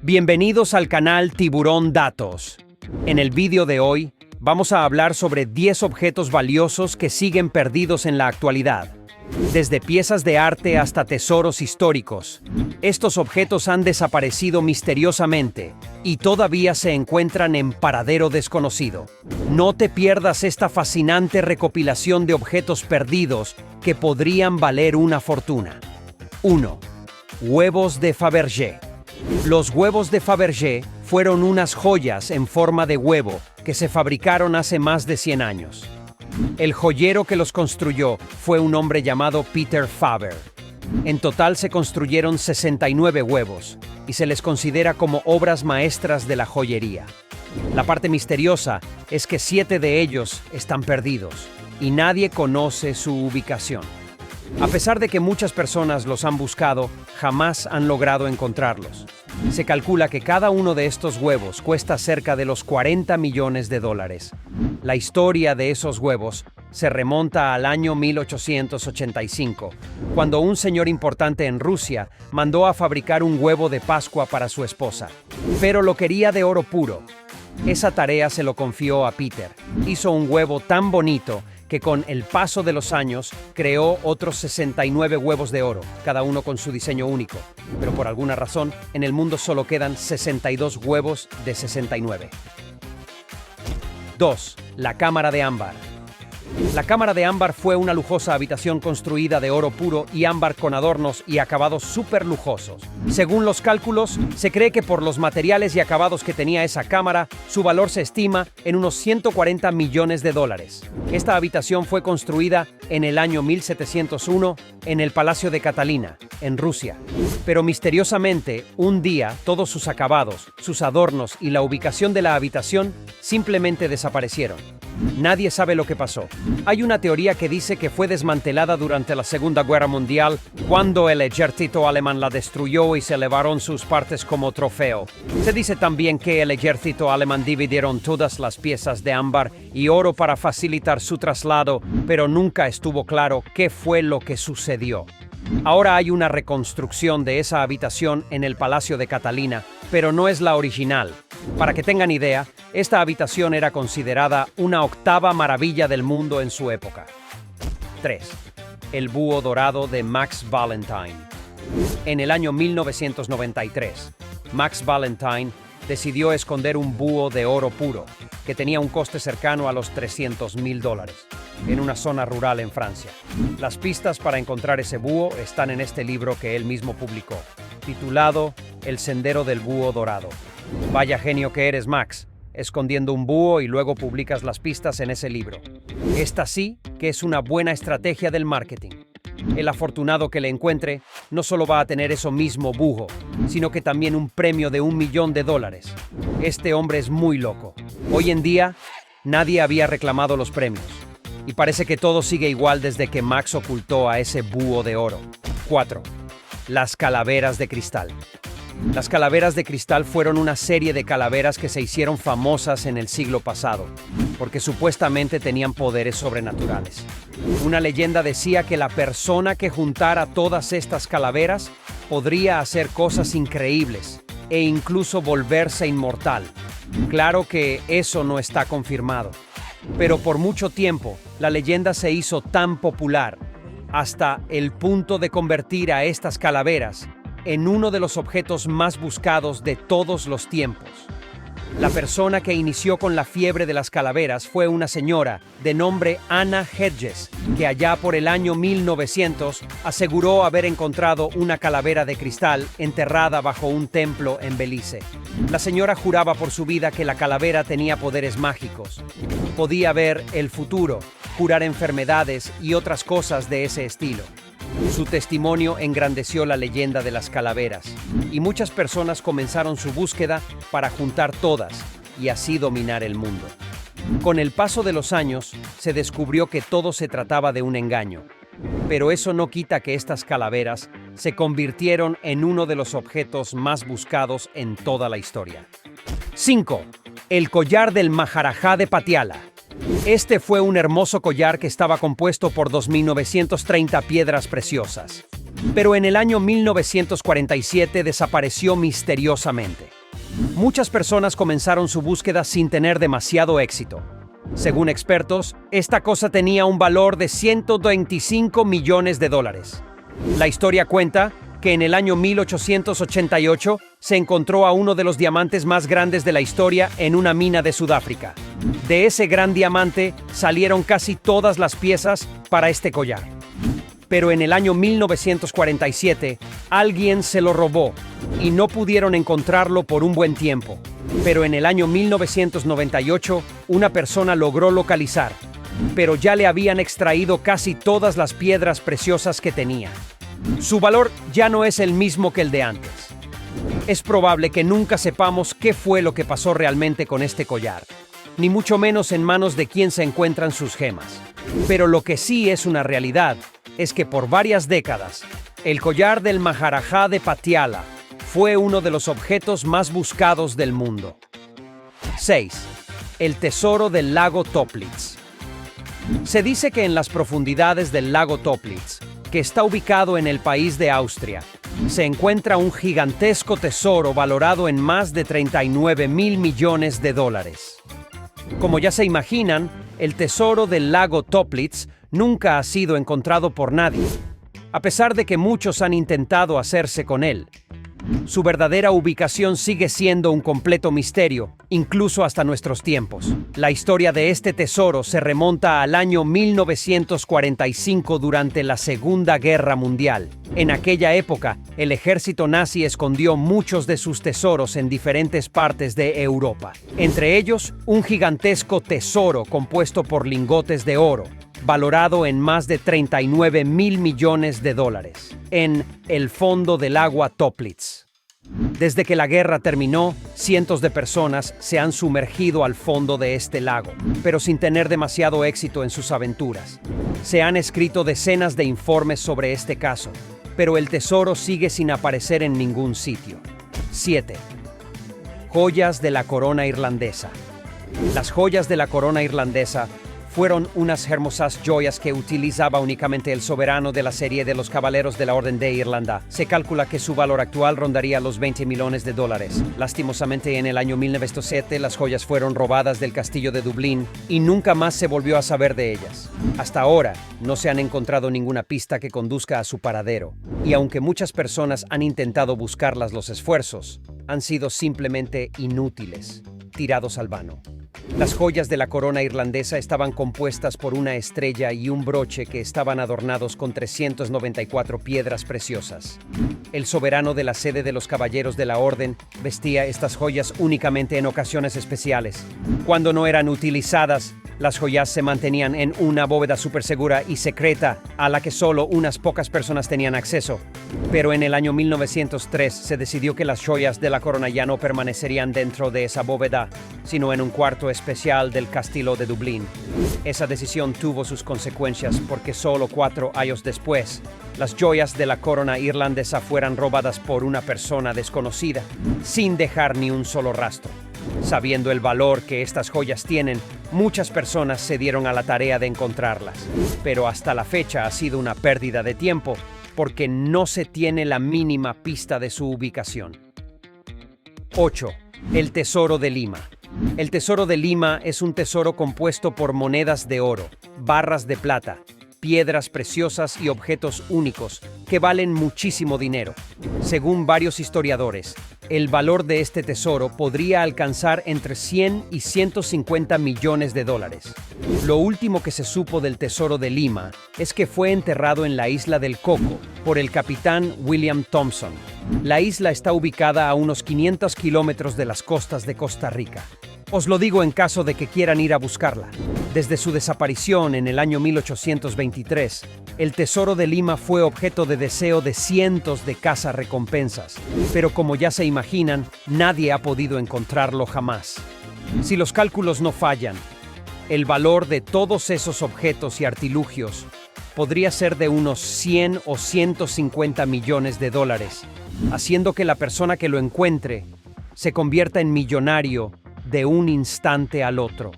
Bienvenidos al canal Tiburón Datos. En el vídeo de hoy, vamos a hablar sobre 10 objetos valiosos que siguen perdidos en la actualidad. Desde piezas de arte hasta tesoros históricos, estos objetos han desaparecido misteriosamente y todavía se encuentran en paradero desconocido. No te pierdas esta fascinante recopilación de objetos perdidos que podrían valer una fortuna. 1. Huevos de Fabergé. Los huevos de Fabergé fueron unas joyas en forma de huevo que se fabricaron hace más de 100 años. El joyero que los construyó fue un hombre llamado Peter Faber. En total se construyeron 69 huevos y se les considera como obras maestras de la joyería. La parte misteriosa es que 7 de ellos están perdidos y nadie conoce su ubicación. A pesar de que muchas personas los han buscado, jamás han logrado encontrarlos. Se calcula que cada uno de estos huevos cuesta cerca de los 40 millones de dólares. La historia de esos huevos se remonta al año 1885, cuando un señor importante en Rusia mandó a fabricar un huevo de Pascua para su esposa, pero lo quería de oro puro. Esa tarea se lo confió a Peter. Hizo un huevo tan bonito que con el paso de los años creó otros 69 huevos de oro, cada uno con su diseño único. Pero por alguna razón, en el mundo solo quedan 62 huevos de 69. 2. La cámara de ámbar. La cámara de ámbar fue una lujosa habitación construida de oro puro y ámbar con adornos y acabados súper lujosos. Según los cálculos, se cree que por los materiales y acabados que tenía esa cámara, su valor se estima en unos 140 millones de dólares. Esta habitación fue construida en el año 1701 en el Palacio de Catalina, en Rusia. Pero misteriosamente, un día, todos sus acabados, sus adornos y la ubicación de la habitación simplemente desaparecieron. Nadie sabe lo que pasó. Hay una teoría que dice que fue desmantelada durante la Segunda Guerra Mundial, cuando el ejército alemán la destruyó y se llevaron sus partes como trofeo. Se dice también que el ejército alemán dividieron todas las piezas de ámbar y oro para facilitar su traslado, pero nunca estuvo claro qué fue lo que sucedió. Ahora hay una reconstrucción de esa habitación en el Palacio de Catalina, pero no es la original. Para que tengan idea, esta habitación era considerada una octava maravilla del mundo en su época. 3. El búho dorado de Max Valentine. En el año 1993, Max Valentine decidió esconder un búho de oro puro, que tenía un coste cercano a los $300,000, en una zona rural en Francia. Las pistas para encontrar ese búho están en este libro que él mismo publicó, titulado El Sendero del Búho Dorado. Vaya genio que eres, Max, escondiendo un búho y luego publicas las pistas en ese libro. Esta sí que es una buena estrategia del marketing. El afortunado que le encuentre no solo va a tener eso mismo búho, sino que también un premio de $1 millón. Este hombre es muy loco. Hoy en día, nadie había reclamado los premios. Y parece que todo sigue igual desde que Max ocultó a ese búho de oro. 4. Las calaveras de cristal. Las calaveras de cristal fueron una serie de calaveras que se hicieron famosas en el siglo pasado, porque supuestamente tenían poderes sobrenaturales. Una leyenda decía que la persona que juntara todas estas calaveras podría hacer cosas increíbles e incluso volverse inmortal. Claro que eso no está confirmado, pero por mucho tiempo la leyenda se hizo tan popular hasta el punto de convertir a estas calaveras en uno de los objetos más buscados de todos los tiempos. La persona que inició con la fiebre de las calaveras fue una señora de nombre Anna Hedges, que allá por el año 1900 aseguró haber encontrado una calavera de cristal enterrada bajo un templo en Belice. La señora juraba por su vida que la calavera tenía poderes mágicos. Podía ver el futuro, curar enfermedades y otras cosas de ese estilo. Su testimonio engrandeció la leyenda de las calaveras, y muchas personas comenzaron su búsqueda para juntar todas y así dominar el mundo. Con el paso de los años, se descubrió que todo se trataba de un engaño, pero eso no quita que estas calaveras se convirtieron en uno de los objetos más buscados en toda la historia. 5. El collar del Maharajá de Patiala. Este fue un hermoso collar que estaba compuesto por 2.930 piedras preciosas. pero en el año 1947 desapareció misteriosamente. Muchas personas comenzaron su búsqueda sin tener demasiado éxito. Según expertos, esta cosa tenía un valor de 125 millones de dólares. La historia cuenta que en el año 1888 se encontró a uno de los diamantes más grandes de la historia en una mina de Sudáfrica. De ese gran diamante salieron casi todas las piezas para este collar. Pero en el año 1947, alguien se lo robó y no pudieron encontrarlo por un buen tiempo. Pero en el año 1998, una persona logró localizar, pero ya le habían extraído casi todas las piedras preciosas que tenía. Su valor ya no es el mismo que el de antes. Es probable que nunca sepamos qué fue lo que pasó realmente con este collar, ni mucho menos en manos de quién se encuentran sus gemas. Pero lo que sí es una realidad es que por varias décadas, el collar del Maharajá de Patiala fue uno de los objetos más buscados del mundo. 6. El tesoro del lago Toplitz. Se dice que en las profundidades del lago Toplitz, que está ubicado en el país de Austria, se encuentra un gigantesco tesoro valorado en más de 39.000 millones de dólares. Como ya se imaginan, el tesoro del lago Toplitz nunca ha sido encontrado por nadie, a pesar de que muchos han intentado hacerse con él. Su verdadera ubicación sigue siendo un completo misterio, incluso hasta nuestros tiempos. La historia de este tesoro se remonta al año 1945 durante la Segunda Guerra Mundial. En aquella época, el ejército nazi escondió muchos de sus tesoros en diferentes partes de Europa. Entre ellos, un gigantesco tesoro compuesto por lingotes de oro, valorado en más de 39.000 millones de dólares, en el fondo del agua Toplitz. Desde que la guerra terminó, cientos de personas se han sumergido al fondo de este lago, pero sin tener demasiado éxito en sus aventuras. Se han escrito decenas de informes sobre este caso, pero el tesoro sigue sin aparecer en ningún sitio. 7. Joyas de la corona irlandesa. Las joyas de la corona irlandesa fueron unas hermosas joyas que utilizaba únicamente el soberano de la serie de los Caballeros de la Orden de Irlanda. Se calcula que su valor actual rondaría los 20 millones de dólares. Lastimosamente, en el año 1907, las joyas fueron robadas del castillo de Dublín y nunca más se volvió a saber de ellas. Hasta ahora, no se han encontrado ninguna pista que conduzca a su paradero. Y aunque muchas personas han intentado buscarlas, los esfuerzos han sido simplemente inútiles, tirados al vano. Las joyas de la corona irlandesa estaban compuestas por una estrella y un broche que estaban adornados con 394 piedras preciosas. El soberano de la sede de los Caballeros de la Orden vestía estas joyas únicamente en ocasiones especiales. Cuando no eran utilizadas, las joyas se mantenían en una bóveda súper segura y secreta a la que solo unas pocas personas tenían acceso. Pero en el año 1903 se decidió que las joyas de la corona ya no permanecerían dentro de esa bóveda, sino en un cuarto especial del castillo de Dublín. Esa decisión tuvo sus consecuencias porque solo 4 años después, las joyas de la corona irlandesa fueran robadas por una persona desconocida, sin dejar ni un solo rastro. Sabiendo el valor que estas joyas tienen, muchas personas se dieron a la tarea de encontrarlas. Pero hasta la fecha ha sido una pérdida de tiempo, porque no se tiene la mínima pista de su ubicación. 8. El Tesoro de Lima. El Tesoro de Lima es un tesoro compuesto por monedas de oro, barras de plata, piedras preciosas y objetos únicos que valen muchísimo dinero. Según varios historiadores, el valor de este tesoro podría alcanzar entre 100 y 150 millones de dólares. Lo último que se supo del Tesoro de Lima es que fue enterrado en la isla del Coco por el capitán William Thompson. La isla está ubicada a unos 500 kilómetros de las costas de Costa Rica. Os lo digo en caso de que quieran ir a buscarla. Desde su desaparición en el año 1823, el Tesoro de Lima fue objeto de deseo de cientos de cazarrecompensas, pero como ya se imaginan, nadie ha podido encontrarlo jamás. Si los cálculos no fallan, el valor de todos esos objetos y artilugios podría ser de unos 100 o 150 millones de dólares, haciendo que la persona que lo encuentre se convierta en millonario de un instante al otro.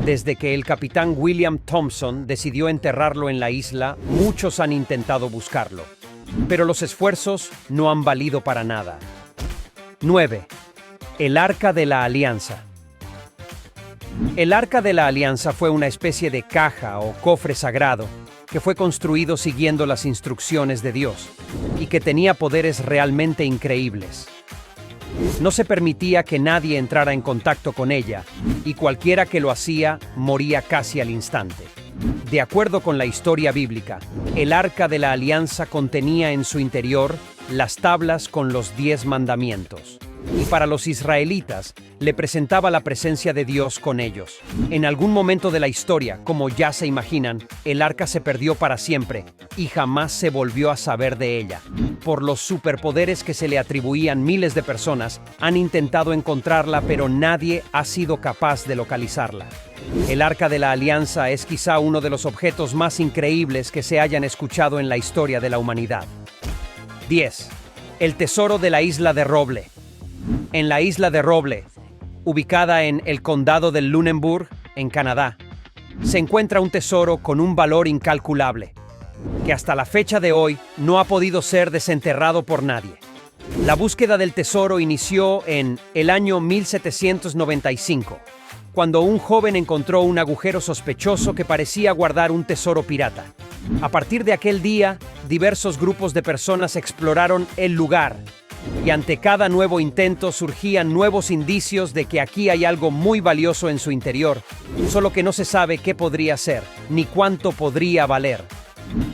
Desde que el capitán William Thompson decidió enterrarlo en la isla, muchos han intentado buscarlo, pero los esfuerzos no han valido para nada. 9. El Arca de la Alianza. El Arca de la Alianza fue una especie de caja o cofre sagrado que fue construido siguiendo las instrucciones de Dios y que tenía poderes realmente increíbles. No se permitía que nadie entrara en contacto con ella, y cualquiera que lo hacía moría casi al instante. De acuerdo con la historia bíblica, el Arca de la Alianza contenía en su interior las tablas con los 10 mandamientos, y para los israelitas le presentaba la presencia de Dios con ellos. En algún momento de la historia, como ya se imaginan, el arca se perdió para siempre y jamás se volvió a saber de ella. Por los superpoderes que se le atribuían, miles de personas han intentado encontrarla, pero nadie ha sido capaz de localizarla. El Arca de la Alianza es quizá uno de los objetos más increíbles que se hayan escuchado en la historia de la humanidad. 10. El tesoro de la isla de Roble. En la isla de Roble, ubicada en el condado de Lunenburg, en Canadá, se encuentra un tesoro con un valor incalculable, que hasta la fecha de hoy no ha podido ser desenterrado por nadie. La búsqueda del tesoro inició en el año 1795, cuando un joven encontró un agujero sospechoso que parecía guardar un tesoro pirata. A partir de aquel día, diversos grupos de personas exploraron el lugar, y ante cada nuevo intento surgían nuevos indicios de que aquí hay algo muy valioso en su interior, solo que no se sabe qué podría ser, ni cuánto podría valer.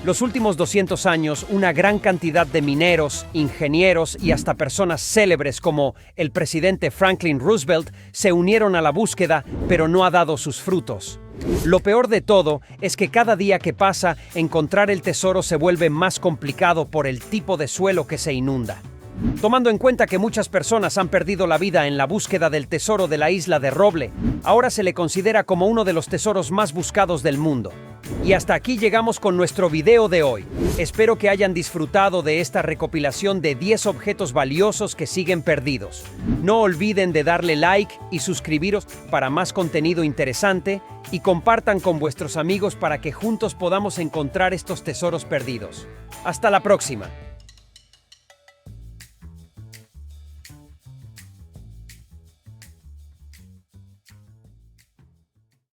Los últimos 200 años, una gran cantidad de mineros, ingenieros y hasta personas célebres como el presidente Franklin Roosevelt se unieron a la búsqueda, pero no ha dado sus frutos. Lo peor de todo es que cada día que pasa, encontrar el tesoro se vuelve más complicado por el tipo de suelo que se inunda. Tomando en cuenta que muchas personas han perdido la vida en la búsqueda del tesoro de la isla de Roble, ahora se le considera como uno de los tesoros más buscados del mundo. Y hasta aquí llegamos con nuestro video de hoy. Espero que hayan disfrutado de esta recopilación de 10 objetos valiosos que siguen perdidos. No olviden de darle like y suscribiros para más contenido interesante y compartan con vuestros amigos para que juntos podamos encontrar estos tesoros perdidos. Hasta la próxima.